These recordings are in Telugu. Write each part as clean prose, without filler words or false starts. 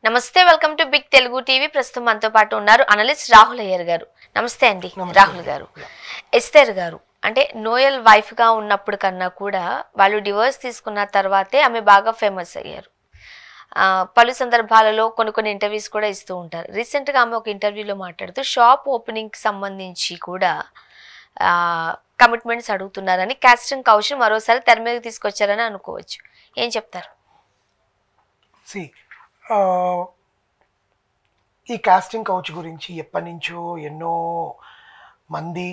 నమస్తే welcome to big Telugu TV ప్రస్తుతం మనతో పాటు ఉన్నారు అనలిస్ట్ రాహుల్ అయ్యర్ గారు. నమస్తే అండి రాహుల్ గారు. ఎస్తర్ గారు అంటే నోయల్ వైఫ్ గా ఉన్నప్పుడు కన్నా కూడా వాళ్ళు డివోర్స్ తీసుకున్న తర్వాతే ఆమె బాగా ఫేమస్ అయ్యారు. పలు సందర్భాలలో కొన్ని ఇంటర్వ్యూస్ కూడా ఇస్తూ ఉంటారు. రీసెంట్గా ఆమె ఒక ఇంటర్వ్యూలో మాట్లాడుతూ షాప్ ఓపెనింగ్కి సంబంధించి కూడా కమిట్మెంట్స్ అడుగుతున్నారని కాస్టింగ్ కౌచ్ మరోసారి తెర మీదకి తీసుకొచ్చారని అనుకోవచ్చు. ఏం చెప్తారు? ఈ కాస్టింగ్ కౌచ్ గురించి ఎప్పటి నుంచో ఎన్నో మంది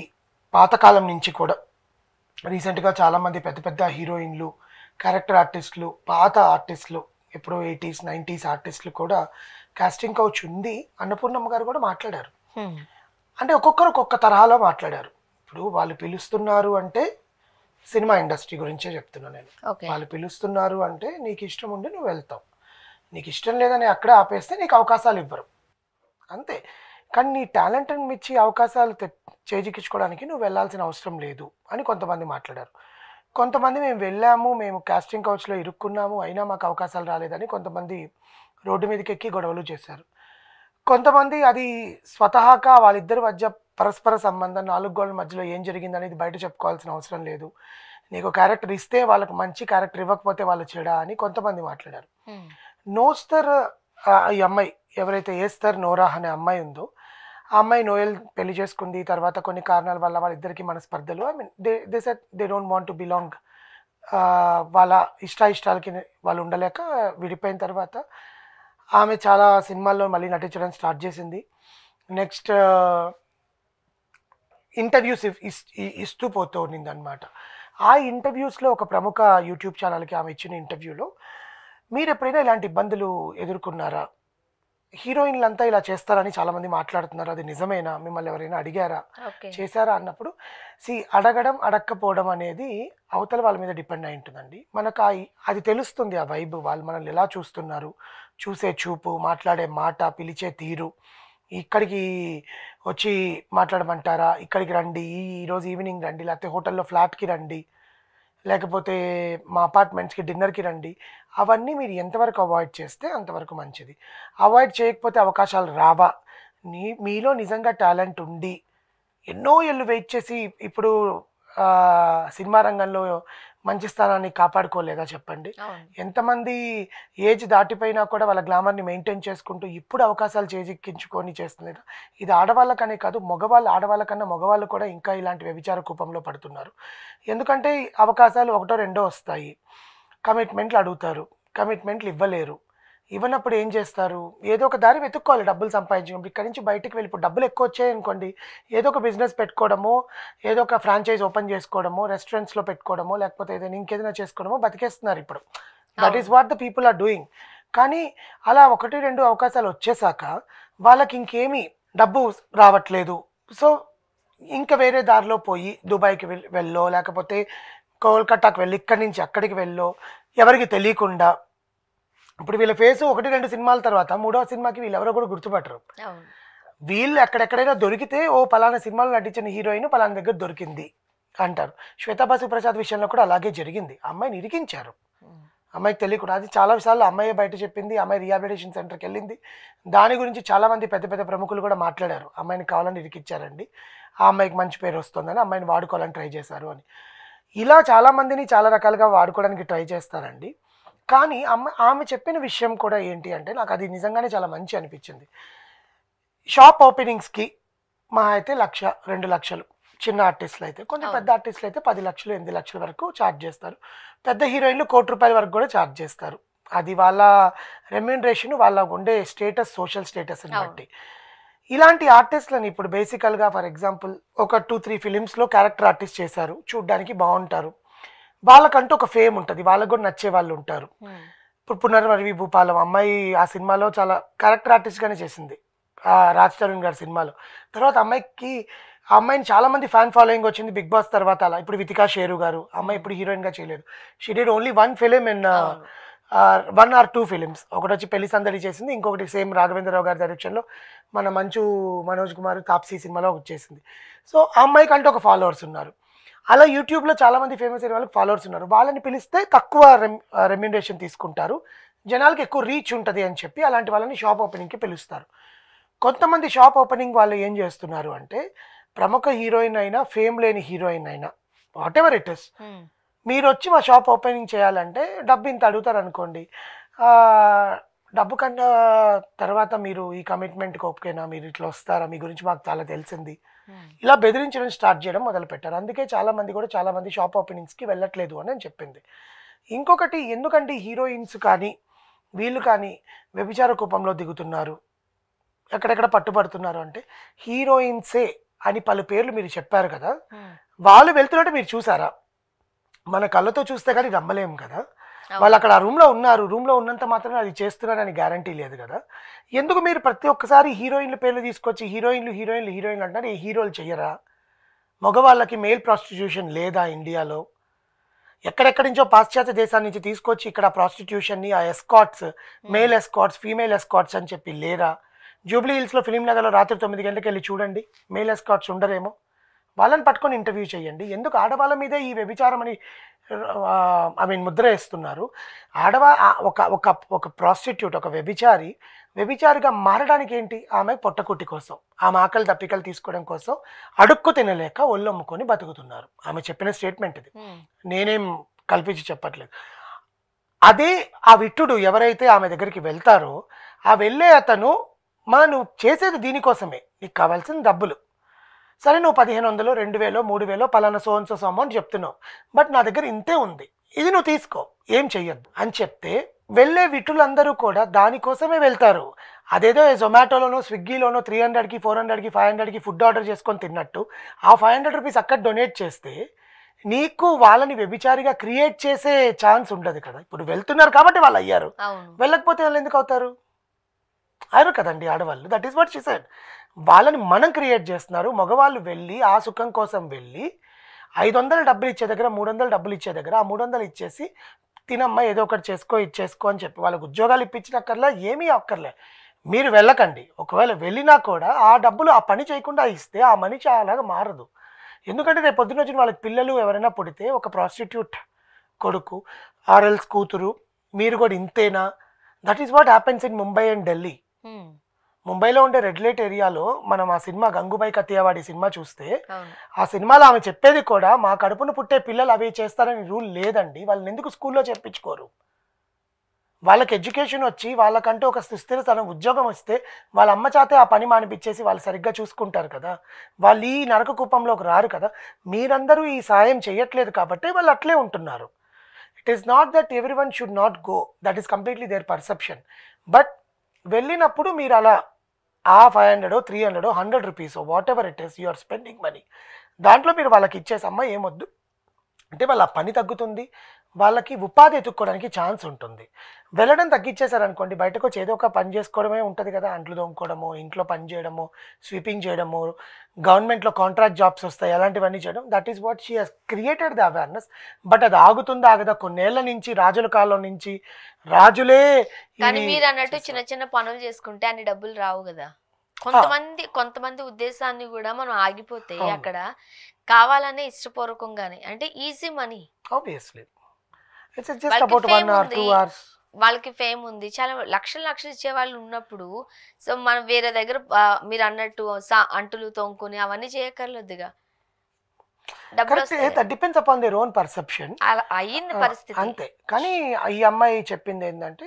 పాతకాలం నుంచి కూడా రీసెంట్గా చాలామంది పెద్ద పెద్ద హీరోయిన్లు, క్యారెక్టర్ ఆర్టిస్టులు, పాత ఆర్టిస్టులు, ఎప్పుడో 80s 90s ఆర్టిస్టులు కూడా కాస్టింగ్ కౌచ్ ఉంది. అన్నపూర్ణమ్మ గారు కూడా మాట్లాడారు. అంటే ఒక్కొక్కరు ఒక్కొక్క తరహాలో మాట్లాడారు. ఇప్పుడు వాళ్ళు పిలుస్తున్నారు అంటే సినిమా ఇండస్ట్రీ గురించే చెప్తున్నా నేను. వాళ్ళు పిలుస్తున్నారు అంటే నీకు ఇష్టం ఉండి నువ్వు వెళ్తావు, నీకు ఇష్టం లేదని అక్కడే ఆపేస్తే నీకు అవకాశాలు ఇవ్వరు అంతే. కానీ నీ టాలెంట్ని మించి అవకాశాలు చేజిక్కించుకోవడానికి నువ్వు వెళ్ళాల్సిన అవసరం లేదు అని కొంతమంది మాట్లాడారు. కొంతమంది మేము వెళ్ళాము, మేము కాస్టింగ్ కౌచ్లో ఇరుక్కున్నాము, అయినా మాకు అవకాశాలు రాలేదని కొంతమంది రోడ్డు మీదకి ఎక్కి గొడవలు చేశారు. కొంతమంది అది స్వతహాగా వాళ్ళిద్దరి మధ్య పరస్పర సంబంధం, 4 గోడల మధ్యలో ఏం జరిగిందనేది బయట చెప్పుకోవాల్సిన అవసరం లేదు, నీకు క్యారెక్టర్ ఇస్తే వాళ్ళకి మంచి క్యారెక్టర్, ఇవ్వకపోతే వాళ్ళు చెడా అని కొంతమంది మాట్లాడారు. నోస్తర్ ఈ అమ్మాయి ఎవరైతే ఏస్తర్ నోరా అనే అమ్మాయి ఉందో ఆ అమ్మాయి నోయల్ పెళ్లి చేసుకుంది. తర్వాత కొన్ని కారణాల వల్ల వాళ్ళిద్దరికి మనస్పర్ధలు, I mean they said they don't want to belong, వాళ్ళ ఇష్టాలకి వాళ్ళు ఉండలేక విడిపోయిన తర్వాత ఆమె చాలా సినిమాల్లో మళ్ళీ నటించడం స్టార్ట్ చేసింది. నెక్స్ట్ ఇంటర్వ్యూస్ ఇస్తూ పోతూ ఉన్నింది అనమాట. ఆ ఇంటర్వ్యూస్లో ఒక ప్రముఖ యూట్యూబ్ ఛానల్కి ఆమె ఇచ్చిన ఇంటర్వ్యూలో, మీరు ఎప్పుడైనా ఇలాంటి ఇబ్బందులు ఎదుర్కొన్నారా, హీరోయిన్లంతా ఇలా చేస్తారని చాలామంది మాట్లాడుతున్నారు, అది నిజమేనా, మిమ్మల్ని ఎవరైనా అడిగారా, చేశారా అన్నప్పుడు అడగడం అడగకపోవడం అనేది అవతల వాళ్ళ మీద డిపెండ్ అయి ఉంటుందండి. మనకు అది తెలుస్తుంది, ఆ వైబ్, వాళ్ళు మనల్ని ఎలా చూస్తున్నారు, చూసే చూపు, మాట్లాడే మాట, పిలిచే తీరు, ఇక్కడికి వచ్చి మాట్లాడమంటారా, ఇక్కడికి రండి, ఈరోజు ఈవినింగ్ రండి, లేకపోతే హోటల్లో ఫ్లాట్కి రండి, లేకపోతే మా అపార్ట్మెంట్స్కి డిన్నర్కి రండి, అవన్నీ మీరు ఎంతవరకు అవాయిడ్ చేస్తే అంతవరకు మంచిది. అవాయిడ్ చేయకపోతే అవకాశాలు రావా? మీలో నిజంగా టాలెంట్ ఉండి ఎన్నో ఏళ్ళు వెయిట్ చేసి ఇప్పుడు సినిమా రంగంలో మంచి స్థానాన్ని కాపాడుకోలేదా చెప్పండి? ఎంతమంది ఏజ్ దాటిపోయినా కూడా వాళ్ళ గ్లామర్ని మెయింటైన్ చేసుకుంటూ ఇప్పుడు అవకాశాలు చేజిక్కించుకొని చేస్తున్నారు. ఇది ఆడవాళ్ళకనే కాదు, ఆడవాళ్ళకన్నా మగవాళ్ళు కూడా ఇంకా ఇలాంటి వ్యభిచార కూపంలో పడుతున్నారు. ఎందుకంటే అవకాశాలు ఒకటో రెండో వస్తాయి, కమిట్మెంట్లు అడుగుతారు, కమిట్మెంట్లు ఇవ్వలేరు. ఇవ్వనప్పుడు ఏం చేస్తారు? ఏదో ఒక దారి వెతుక్కోవాలి డబ్బులు సంపాదించినప్పుడు. ఇక్కడి నుంచి బయటికి వెళ్ళిపోయి డబ్బులు ఎక్కువ వచ్చాయనుకోండి, ఏదో ఒక బిజినెస్ పెట్టుకోవడమో, ఏదో ఒక ఫ్రాంచైజ్ ఓపెన్ చేసుకోవడమో, రెస్టారెంట్స్లో పెట్టుకోవడమో, లేకపోతే ఏదైనా ఇంకేదైనా చేసుకోవడమో బతికేస్తున్నారు ఇప్పుడు. That is what the people are doing. కానీ అలా 1-2 అవకాశాలు వచ్చేసాక వాళ్ళకి ఇంకేమీ డబ్బు రావట్లేదు. సో ఇంకా వేరే దారిలో పోయి దుబాయ్కి వెళ్ళో, లేకపోతే కోల్కతాకి వెళ్ళి ఇక్కడి నుంచి అక్కడికి వెళ్ళో, ఎవరికి తెలియకుండా. ఇప్పుడు వీళ్ళ ఫేస్ 1-2 సినిమాల తర్వాత 3వ సినిమాకి వీళ్ళు ఎవరో కూడా గుర్తుపట్టరు. వీళ్ళు ఎక్కడెక్కడైనా దొరికితే ఓ పలానా సినిమాలో నటించిన హీరోయిన్ పలానా దగ్గర దొరికింది అంటారు. శ్వేతా బాసు ప్రసాద్ విషయంలో కూడా అలాగే జరిగింది. అమ్మాయిని ఇరికించారు, అమ్మాయికి తెలియకుండా. అది చాలా విషయాలు అమ్మాయి బయట చెప్పింది. అమ్మాయి రిహాబిలిటేషన్ సెంటర్కి వెళ్ళింది. దాని గురించి చాలామంది పెద్ద ప్రముఖులు కూడా మాట్లాడారు, అమ్మాయిని కావాలని ఇరికిచ్చారండి, ఆ అమ్మాయికి మంచి పేరు వస్తుందని, అమ్మాయిని వాడుకోవాలని ట్రై చేశారు అని. ఇలా చాలామందిని చాలా రకాలుగా వాడుకోవడానికి ట్రై చేస్తారండి. కానీ ఆమె చెప్పిన విషయం కూడా ఏంటి అంటే నాకు అది నిజంగానే చాలా మంచి అనిపించింది. షాప్ ఓపెనింగ్స్కి మా అయితే 1,00,000-2 లక్షలు, చిన్న ఆర్టిస్టులు అయితే, కొంచెం పెద్ద ఆర్టిస్టులు అయితే 10 లక్షలు 8 లక్షల వరకు ఛార్జ్ చేస్తారు. పెద్ద హీరోయిన్లు ₹1,00,00,000 వరకు కూడా ఛార్జ్ చేస్తారు. అది వాళ్ళ రెమ్యూనరేషన్, వాళ్ళ ఉండే స్టేటస్, సోషల్ స్టేటస్ని బట్టి. ఇలాంటి ఆర్టిస్టులని ఇప్పుడు బేసికల్గా ఫర్ ఎగ్జాంపుల్ ఒక 2-3 ఫిలిమ్స్లో క్యారెక్టర్ ఆర్టిస్ట్ చేశారు, చూడ్డానికి బాగుంటారు, వాళ్ళకంటూ ఒక ఫేమ్ ఉంటుంది, వాళ్ళకు కూడా నచ్చే వాళ్ళు ఉంటారు. ఇప్పుడు పునర్నవి భూపాలం అమ్మాయి ఆ సినిమాలో చాలా క్యారెక్టర్ ఆర్టిస్ట్గానే చేసింది, రాజ్ తరుణ్ గారి సినిమాలో. తర్వాత ఆ అమ్మాయిని చాలామంది ఫ్యాన్ ఫాలోయింగ్ వచ్చింది బిగ్ బాస్ తర్వాత. అలా ఇప్పుడు వితికా షేరు గారు, అమ్మాయి ఇప్పుడు హీరోయిన్గా చేయలేదు, she did only 1 film in 1 or 2 films. ఒకటి వచ్చి పెళ్లి సందడి చేసింది, ఇంకొకటి సేమ్ రాఘవేంద్రరావు గారి డైరెక్షన్లో మన మంచు మనోజ్ కుమార్ తాప్సీ సినిమాలో వచ్చేసింది. సో ఆ అమ్మాయికి అంటే ఒక ఫాలోవర్స్ ఉన్నారు. అలా యూట్యూబ్లో చాలామంది ఫేమస్ అయిన వాళ్ళకి ఫాలోవర్స్ ఉన్నారు. వాళ్ళని పిలిస్తే తక్కువ రెమ్యూనరేషన్ తీసుకుంటారు, జనాలకి ఎక్కువ రీచ్ ఉంటుంది అని చెప్పి అలాంటి వాళ్ళని షాప్ ఓపెనింగ్కి పిలుస్తారు. కొంతమంది షాప్ ఓపెనింగ్ వాళ్ళు ఏం చేస్తున్నారు అంటే ప్రముఖ హీరోయిన్ అయినా ఫేమ్ లేని హీరోయిన్ అయినా వాట్ ఎవర్ ఇట్ ఇస్, మీరు వచ్చి మా షాప్ ఓపెనింగ్ చేయాలంటే డబ్బు ఇంత అడుగుతారు అనుకోండి, డబ్బు కన్నా తర్వాత మీరు ఈ కమిట్మెంట్కి ఓకేనా, మీరు ఇట్లా వస్తారా, మీ గురించి మాకు చాలా తెలిసింది, ఇలా బెదిరించడం స్టార్ట్ చేయడం మొదలుపెట్టారు. అందుకే చాలామంది షాప్ ఓపెనింగ్స్కి వెళ్ళట్లేదు అని నేను చెప్పింది. ఇంకొకటి, ఎందుకంటే హీరోయిన్స్ కానీ వీళ్ళు కానీ వ్యభిచార కూపంలో దిగుతున్నారు, ఎక్కడెక్కడ పట్టుబడుతున్నారు అంటే హీరోయిన్సే అని పలు పేర్లు మీరు చెప్పారు కదా, వాళ్ళు వెళ్తున్నట్టు మీరు చూసారా? మన కళ్ళతో చూస్తే కానీ నమ్మలేము కదా. వాళ్ళు అక్కడ ఆ రూమ్లో ఉన్నారు, రూమ్లో ఉన్నంత మాత్రమే అది చేస్తున్నారని గ్యారంటీ లేదు కదా. ఎందుకు మీరు ప్రతి ఒక్కసారి హీరోయిన్ల పేర్లు తీసుకొచ్చి హీరోయిన్లు అంటారు? ఈ హీరోలు చెయ్యరా? మగవాళ్ళకి మేల్ ప్రాస్టిట్యూషన్ లేదా ఇండియాలో? ఎక్కడెక్కడి నుంచో పాశ్చాత్య దేశాల నుంచి తీసుకొచ్చి ఇక్కడ ప్రాస్టిట్యూషన్ని, ఆ Escorts, male Escorts, female Escorts అని చెప్పి లేరా? జూబ్లీ హిల్స్లో ఫిలిం నగర్లో రాత్రి 9 గంటలకు వెళ్ళి చూడండి, మేల్ ఎస్కాట్స్ ఉండరేమో, వాళ్ళని పట్టుకొని ఇంటర్వ్యూ చేయండి. ఎందుకు ఆడవాళ్ళ మీదే ఈ వ్యభిచారం అని ముద్ర వేస్తున్నారు? ఒక ప్రాస్టిట్యూట్, ఒక వ్యభిచారిగా మారడానికి ఏంటి? ఆమె పొట్టకుట్టి కోసం, ఆమె ఆకలి దప్పికలు తీసుకోవడం కోసం అడుక్కు తినలేక ఒళ్ళొమ్ముకొని బతుకుతున్నారు. ఆమె చెప్పిన స్టేట్మెంట్ ఇది, నేనేం కల్పించి చెప్పట్లేదు. అదే ఆ విట్టుడు ఎవరైతే ఆమె దగ్గరికి వెళ్తారో ఆ వెళ్ళే అతను, నువ్వు చేసేది దీనికోసమే, నీకు కావాల్సిన డబ్బులు, సరే నువ్వు 1500, 2000, 3000 పలానా సో అమౌంట్ చెప్తున్నావు, బట్ నా దగ్గర ఇంతే ఉంది, ఇది నువ్వు తీసుకో, ఏం చెయ్యొద్దు అని చెప్తే వెళ్ళే విటులందరూ కూడా దానికోసమే వెళ్తారు. అదేదో జొమాటోలోనో స్విగ్గీలోనో 300కి 400కి 500కి ఫుడ్ ఆర్డర్ చేసుకొని తిన్నట్టు ఆ 500 రూపీస్ అక్కడ డొనేట్ చేస్తే నీకు వాళ్ళని వ్యభిచారిగా క్రియేట్ చేసే ఛాన్స్ ఉండదు కదా. ఇప్పుడు వెళ్తున్నారు కాబట్టి వాళ్ళు అయ్యారు, వెళ్ళకపోతే వాళ్ళు ఎందుకు అవుతారు? అయ్యారు కదండి ఆడవాళ్ళు. That is what she said. వాళ్ళని మనం క్రియేట్ చేస్తున్నారు. మగవాళ్ళు వెళ్ళి ఆ సుఖం కోసం వెళ్ళి 500 డబ్బులు ఇచ్చే దగ్గర 300 డబ్బులు ఇచ్చే దగ్గర ఆ 300 ఇచ్చేసి తినమ్మా ఏదో ఒకటి చేసుకో అని చెప్పి వాళ్ళకి ఉద్యోగాలు ఇప్పించినక్కర్లా, ఏమీ అక్కర్లే, మీరు వెళ్ళకండి. ఒకవేళ వెళ్ళినా కూడా ఆ డబ్బులు ఆ పని చేయకుండా ఇస్తే ఆ మనిషి అలాగా మారదు. ఎందుకంటే రేపు పొద్దున్న వచ్చిన వాళ్ళకి పిల్లలు ఎవరైనా పుడితే ఒక ప్రాస్టిట్యూట్ కొడుకు ఆర్ఎల్స్ కూతురు, మీరు కూడా ఇంతేనా? That is what happens in Mumbai and Delhi. ముంబైలో ఉండే రెడ్ లైట్ ఏరియాలో మనం ఆ సినిమా గంగూబాయి కతియావాడి సినిమా చూస్తే ఆ సినిమాలో ఆమె చెప్పేది కూడా మా కడుపును పుట్టే పిల్లలు అవి చేస్తారని రూల్ లేదండి. వాళ్ళని ఎందుకు స్కూల్లో చేర్పించుకోరు? వాళ్ళకి ఎడ్యుకేషన్ వచ్చి వాళ్ళకంటూ ఒక సుస్థిరతనం ఉద్యోగం వస్తే వాళ్ళ అమ్మ చేతే ఆ పని మానిపించేసి వాళ్ళు సరిగ్గా చూసుకుంటారు కదా. వాళ్ళు ఈ నరక కూపంలోకి రారు కదా. మీరందరూ ఈ సాయం చేయట్లేదు కాబట్టి వాళ్ళు అట్లే ఉంటున్నారు. It is not that everyone should not go, that is completely their perception. But వెళ్ళినప్పుడు మీరు అలా ఆ 500, 300, 100 rupees whatever it is, you are spending money, దాంట్లో మీరు వాళ్ళకి ఇచ్చేసి అమ్మ ఏమొద్దు అంటే వాళ్ళ పని తగ్గుతుంది, వాళ్ళకి ఉపాధి ఎత్తుక్కోవడానికి ఛాన్స్ ఉంటుంది. వెళ్ళడం తగ్గించేశారనుకోండి, బయటకు వచ్చి ఏదో ఒక పని చేసుకోవడమే ఉంటుంది కదా, అంట్లు తోముకోవడము, ఇంట్లో పని చేయడము, స్వీపింగ్ చేయడము, గవర్నమెంట్లో కాంట్రాక్ట్ జాబ్స్ వస్తాయి, అలాంటివన్నీ చేయడం. That is what she has created the awareness. But అది ఆగుతుందా ఆగదా? కొన్నేళ్ల నుంచి రాజుల కాలం నుంచి రాజులే. కానీ మీరు అన్నట్టు చిన్న చిన్న పనులు చేసుకుంటే అన్ని డబ్బులు రావు కదా. కొంతమంది ఉద్దేశాన్ని కూడా మనం ఆగిపోతే అక్కడ కావాలనే ఇష్టపూర్వకంగానే, అంటే easy money, obviously it's just about 1 or 2 hours. వాళ్ళకి ఫేమ్ ఉంది, చాలా లక్షలు ఇచ్చే వాళ్ళు ఉన్నప్పుడు సో మనం వేరే దగ్గర మీరు అన్నట్టు అంటులు తోముకొని అవన్నీ చేయక్కర్లేదుగా, డబ్బులు depends upon their own perception. అయ్యింది పరిస్థితి అంతే. కానీ ఈ అమ్మాయి చెప్పింది ఏంటంటే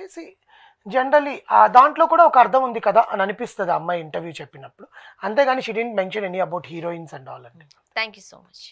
జనరలీ దాంట్లో కూడా ఒక అర్థం ఉంది కదా అని అనిపిస్తుంది అమ్మాయి ఇంటర్వ్యూ చెప్పినప్పుడు. అంతేగాని she didn't mention any about heroines and all. అండి. Thank you so much.